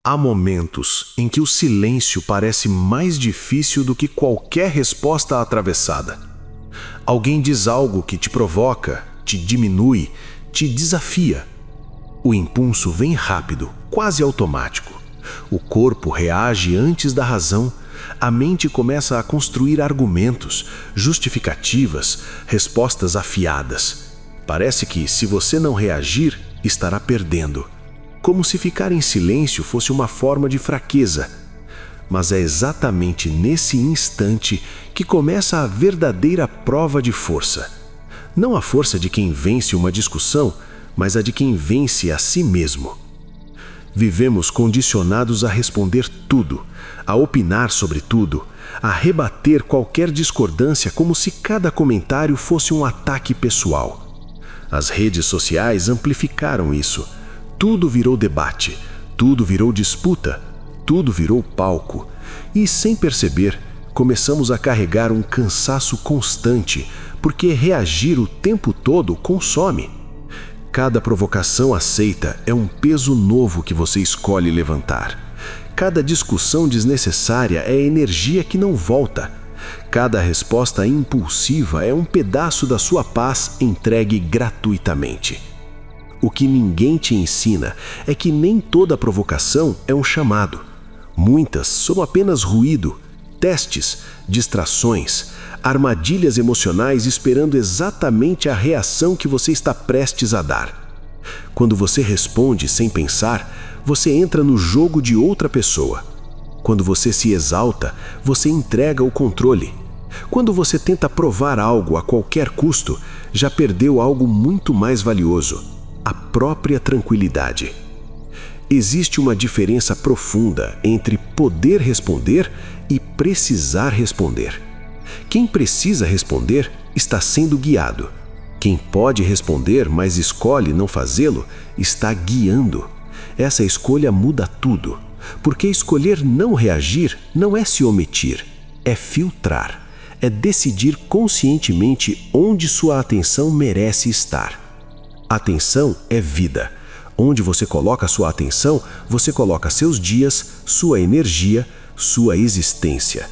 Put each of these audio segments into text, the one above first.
Há momentos em que o silêncio parece mais difícil do que qualquer resposta atravessada. Alguém diz algo que te provoca, te diminui, te desafia. O impulso vem rápido, quase automático. O corpo reage antes da razão. A mente começa a construir argumentos, justificativas, respostas afiadas. Parece que, se você não reagir, estará perdendo. Como se ficar em silêncio fosse uma forma de fraqueza. Mas é exatamente nesse instante que começa a verdadeira prova de força. Não a força de quem vence uma discussão, mas a de quem vence a si mesmo. Vivemos condicionados a responder tudo, a opinar sobre tudo, a rebater qualquer discordância como se cada comentário fosse um ataque pessoal. As redes sociais amplificaram isso. Tudo virou debate, tudo virou disputa, tudo virou palco. E, sem perceber, começamos a carregar um cansaço constante, porque reagir o tempo todo consome. Cada provocação aceita é um peso novo que você escolhe levantar. Cada discussão desnecessária é energia que não volta. Cada resposta impulsiva é um pedaço da sua paz entregue gratuitamente. O que ninguém te ensina é que nem toda provocação é um chamado. Muitas são apenas ruído, testes, distrações, armadilhas emocionais esperando exatamente a reação que você está prestes a dar. Quando você responde sem pensar, você entra no jogo de outra pessoa. Quando você se exalta, você entrega o controle. Quando você tenta provar algo a qualquer custo, já perdeu algo muito mais valioso: a própria tranquilidade. Existe uma diferença profunda entre poder responder e precisar responder. Quem precisa responder está sendo guiado. Quem pode responder, mas escolhe não fazê-lo, está guiando. Essa escolha muda tudo, porque escolher não reagir não é se omitir, é filtrar, é decidir conscientemente onde sua atenção merece estar. Atenção é vida. Onde você coloca sua atenção, você coloca seus dias, sua energia, sua existência.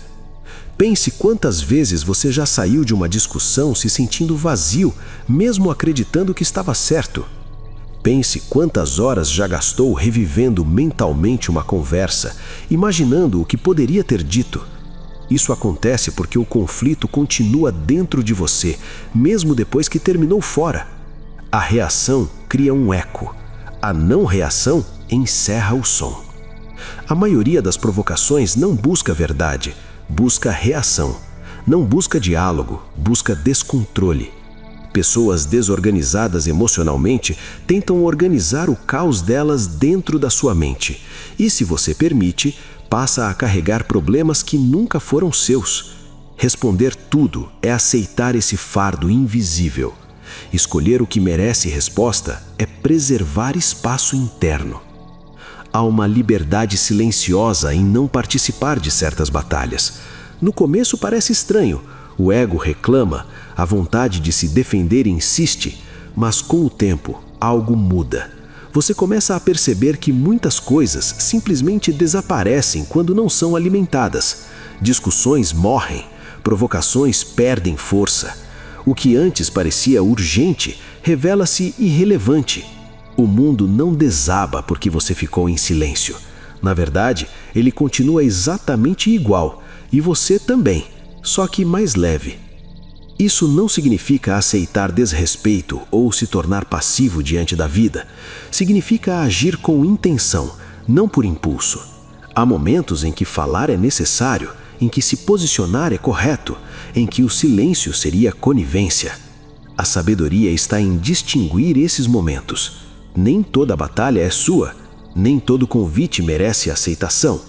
Pense quantas vezes você já saiu de uma discussão se sentindo vazio, mesmo acreditando que estava certo. Pense quantas horas já gastou revivendo mentalmente uma conversa, imaginando o que poderia ter dito. Isso acontece porque o conflito continua dentro de você, mesmo depois que terminou fora. A reação cria um eco. A não reação encerra o som. A maioria das provocações não busca verdade, busca reação. Não busca diálogo, busca descontrole. Pessoas desorganizadas emocionalmente tentam organizar o caos delas dentro da sua mente. E, se você permite, passa a carregar problemas que nunca foram seus. Responder tudo é aceitar esse fardo invisível. Escolher o que merece resposta é preservar espaço interno. Há uma liberdade silenciosa em não participar de certas batalhas. No começo parece estranho, o ego reclama, a vontade de se defender insiste, mas com o tempo algo muda. Você começa a perceber que muitas coisas simplesmente desaparecem quando não são alimentadas. Discussões morrem, provocações perdem força. O que antes parecia urgente revela-se irrelevante. O mundo não desaba porque você ficou em silêncio. Na verdade, ele continua exatamente igual, e você também, só que mais leve. Isso não significa aceitar desrespeito ou se tornar passivo diante da vida. Significa agir com intenção, não por impulso. Há momentos em que falar é necessário, em que se posicionar é correto, em que o silêncio seria conivência. A sabedoria está em distinguir esses momentos. Nem toda batalha é sua, nem todo convite merece aceitação,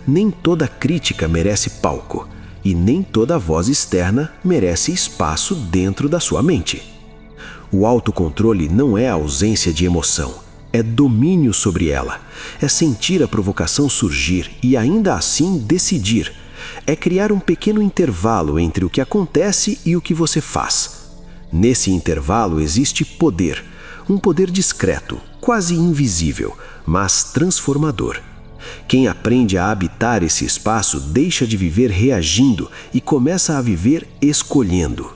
nem toda crítica merece palco, e nem toda voz externa merece espaço dentro da sua mente. O autocontrole não é a ausência de emoção, é domínio sobre ela, é sentir a provocação surgir e ainda assim decidir. É criar um pequeno intervalo entre o que acontece e o que você faz. Nesse intervalo existe poder, um poder discreto, quase invisível, mas transformador. Quem aprende a habitar esse espaço deixa de viver reagindo e começa a viver escolhendo.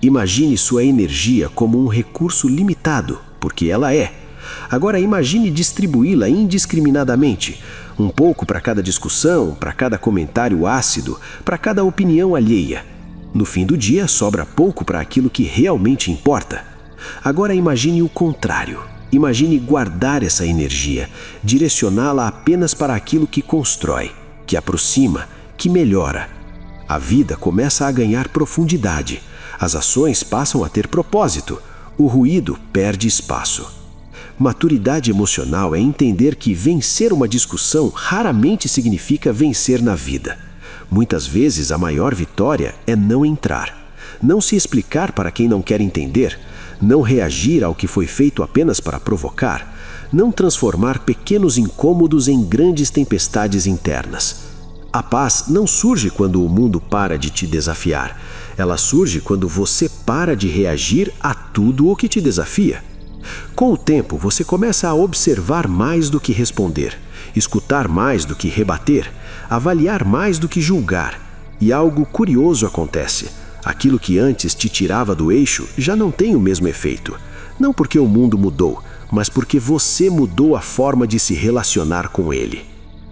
Imagine sua energia como um recurso limitado, porque ela é. Agora imagine distribuí-la indiscriminadamente, um pouco para cada discussão, para cada comentário ácido, para cada opinião alheia. No fim do dia, sobra pouco para aquilo que realmente importa. Agora imagine o contrário. Imagine guardar essa energia, direcioná-la apenas para aquilo que constrói, que aproxima, que melhora. A vida começa a ganhar profundidade. As ações passam a ter propósito. O ruído perde espaço. Maturidade emocional é entender que vencer uma discussão raramente significa vencer na vida. Muitas vezes a maior vitória é não entrar, não se explicar para quem não quer entender, não reagir ao que foi feito apenas para provocar, não transformar pequenos incômodos em grandes tempestades internas. A paz não surge quando o mundo para de te desafiar. Ela surge quando você para de reagir a tudo o que te desafia. Com o tempo, você começa a observar mais do que responder, escutar mais do que rebater, avaliar mais do que julgar. E algo curioso acontece. Aquilo que antes te tirava do eixo já não tem o mesmo efeito. Não porque o mundo mudou, mas porque você mudou a forma de se relacionar com ele.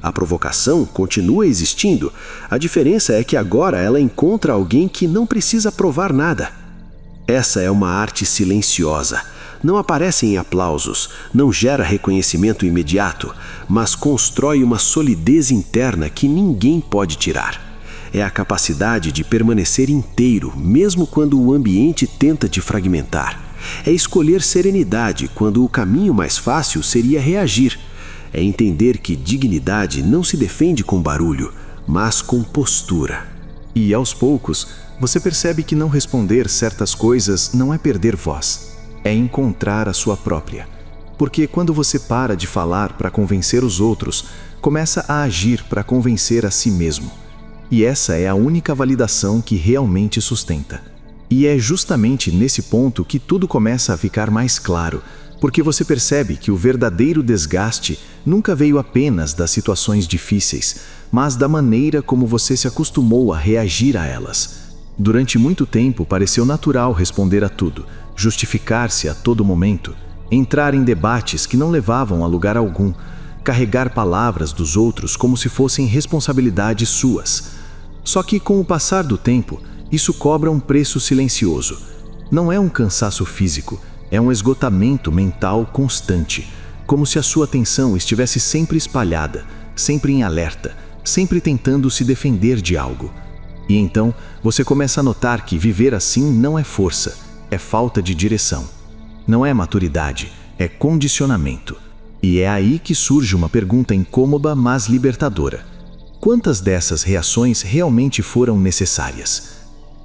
A provocação continua existindo. A diferença é que agora ela encontra alguém que não precisa provar nada. Essa é uma arte silenciosa. Não aparece em aplausos, não gera reconhecimento imediato, mas constrói uma solidez interna que ninguém pode tirar. É a capacidade de permanecer inteiro, mesmo quando o ambiente tenta te fragmentar. É escolher serenidade quando o caminho mais fácil seria reagir. É entender que dignidade não se defende com barulho, mas com postura. E aos poucos, você percebe que não responder certas coisas não é perder voz, é encontrar a sua própria. Porque quando você para de falar para convencer os outros, começa a agir para convencer a si mesmo. E essa é a única validação que realmente sustenta. E é justamente nesse ponto que tudo começa a ficar mais claro, porque você percebe que o verdadeiro desgaste nunca veio apenas das situações difíceis, mas da maneira como você se acostumou a reagir a elas. Durante muito tempo pareceu natural responder a tudo, justificar-se a todo momento, entrar em debates que não levavam a lugar algum, carregar palavras dos outros como se fossem responsabilidades suas. Só que com o passar do tempo, isso cobra um preço silencioso. Não é um cansaço físico, é um esgotamento mental constante, como se a sua atenção estivesse sempre espalhada, sempre em alerta, sempre tentando se defender de algo. E então, você começa a notar que viver assim não é força, é falta de direção. Não é maturidade, é condicionamento. E é aí que surge uma pergunta incômoda, mas libertadora. Quantas dessas reações realmente foram necessárias?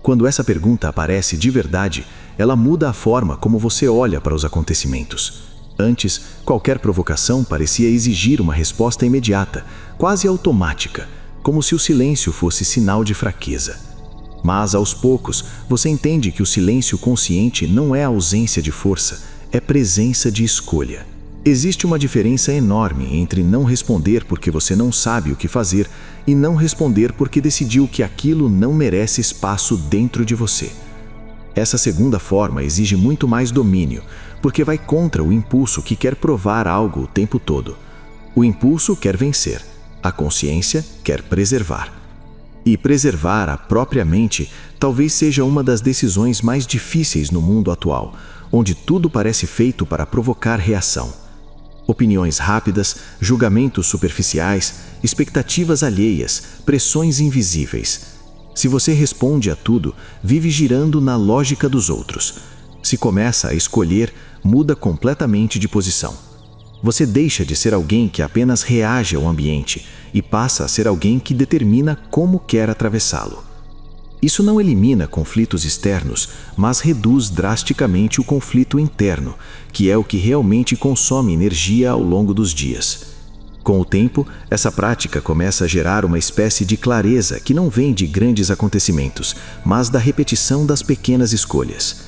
Quando essa pergunta aparece de verdade, ela muda a forma como você olha para os acontecimentos. Antes, qualquer provocação parecia exigir uma resposta imediata, quase automática, como se o silêncio fosse sinal de fraqueza. Mas, aos poucos, você entende que o silêncio consciente não é ausência de força, é presença de escolha. Existe uma diferença enorme entre não responder porque você não sabe o que fazer e não responder porque decidiu que aquilo não merece espaço dentro de você. Essa segunda forma exige muito mais domínio, porque vai contra o impulso que quer provar algo o tempo todo. O impulso quer vencer, a consciência quer preservar. E preservar a própria mente talvez seja uma das decisões mais difíceis no mundo atual, onde tudo parece feito para provocar reação. Opiniões rápidas, julgamentos superficiais, expectativas alheias, pressões invisíveis. Se você responde a tudo, vive girando na lógica dos outros. Se começa a escolher, muda completamente de posição. Você deixa de ser alguém que apenas reage ao ambiente e passa a ser alguém que determina como quer atravessá-lo. Isso não elimina conflitos externos, mas reduz drasticamente o conflito interno, que é o que realmente consome energia ao longo dos dias. Com o tempo, essa prática começa a gerar uma espécie de clareza que não vem de grandes acontecimentos, mas da repetição das pequenas escolhas.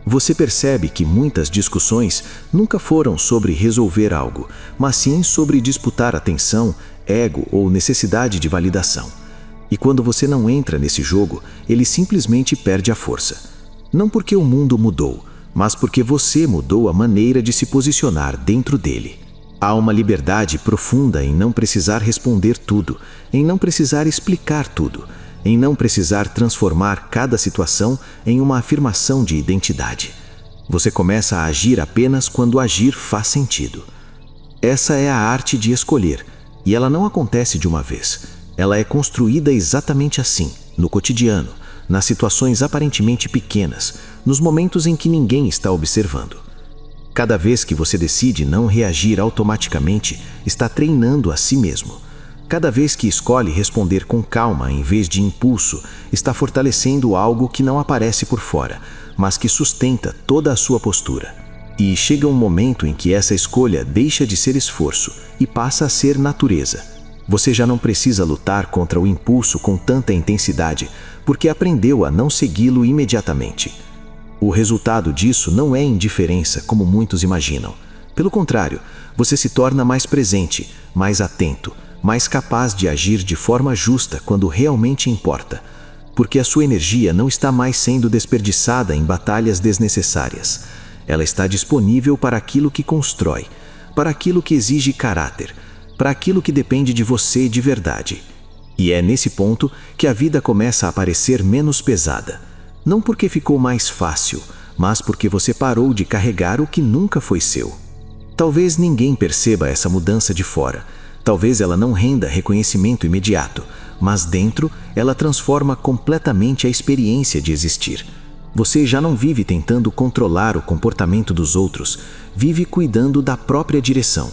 Você percebe que muitas discussões nunca foram sobre resolver algo, mas sim sobre disputar atenção, ego ou necessidade de validação. E quando você não entra nesse jogo, ele simplesmente perde a força. Não porque o mundo mudou, mas porque você mudou a maneira de se posicionar dentro dele. Há uma liberdade profunda em não precisar responder tudo, em não precisar explicar tudo, em não precisar transformar cada situação em uma afirmação de identidade. Você começa a agir apenas quando agir faz sentido. Essa é a arte de escolher, e ela não acontece de uma vez. Ela é construída exatamente assim, no cotidiano, nas situações aparentemente pequenas, nos momentos em que ninguém está observando. Cada vez que você decide não reagir automaticamente, está treinando a si mesmo. Cada vez que escolhe responder com calma em vez de impulso, está fortalecendo algo que não aparece por fora, mas que sustenta toda a sua postura. E chega um momento em que essa escolha deixa de ser esforço e passa a ser natureza. Você já não precisa lutar contra o impulso com tanta intensidade, porque aprendeu a não segui-lo imediatamente. O resultado disso não é indiferença, como muitos imaginam. Pelo contrário, você se torna mais presente, mais atento, mais capaz de agir de forma justa quando realmente importa, porque a sua energia não está mais sendo desperdiçada em batalhas desnecessárias. Ela está disponível para aquilo que constrói, para aquilo que exige caráter, para aquilo que depende de você de verdade. E é nesse ponto que a vida começa a parecer menos pesada. Não porque ficou mais fácil, mas porque você parou de carregar o que nunca foi seu. Talvez ninguém perceba essa mudança de fora. Talvez ela não renda reconhecimento imediato, mas dentro ela transforma completamente a experiência de existir. Você já não vive tentando controlar o comportamento dos outros, vive cuidando da própria direção.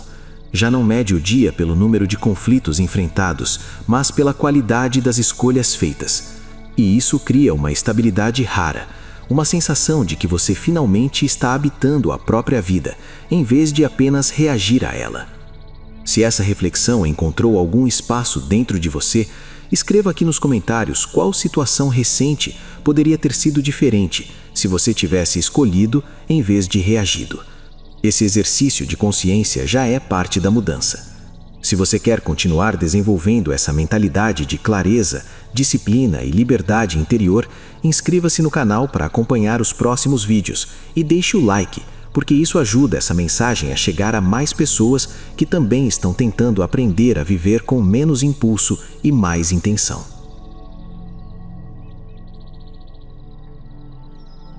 Já não mede o dia pelo número de conflitos enfrentados, mas pela qualidade das escolhas feitas. E isso cria uma estabilidade rara, uma sensação de que você finalmente está habitando a própria vida, em vez de apenas reagir a ela. Se essa reflexão encontrou algum espaço dentro de você, escreva aqui nos comentários qual situação recente poderia ter sido diferente se você tivesse escolhido em vez de reagido. Esse exercício de consciência já é parte da mudança. Se você quer continuar desenvolvendo essa mentalidade de clareza, disciplina e liberdade interior, inscreva-se no canal para acompanhar os próximos vídeos e deixe o like, porque isso ajuda essa mensagem a chegar a mais pessoas que também estão tentando aprender a viver com menos impulso e mais intenção.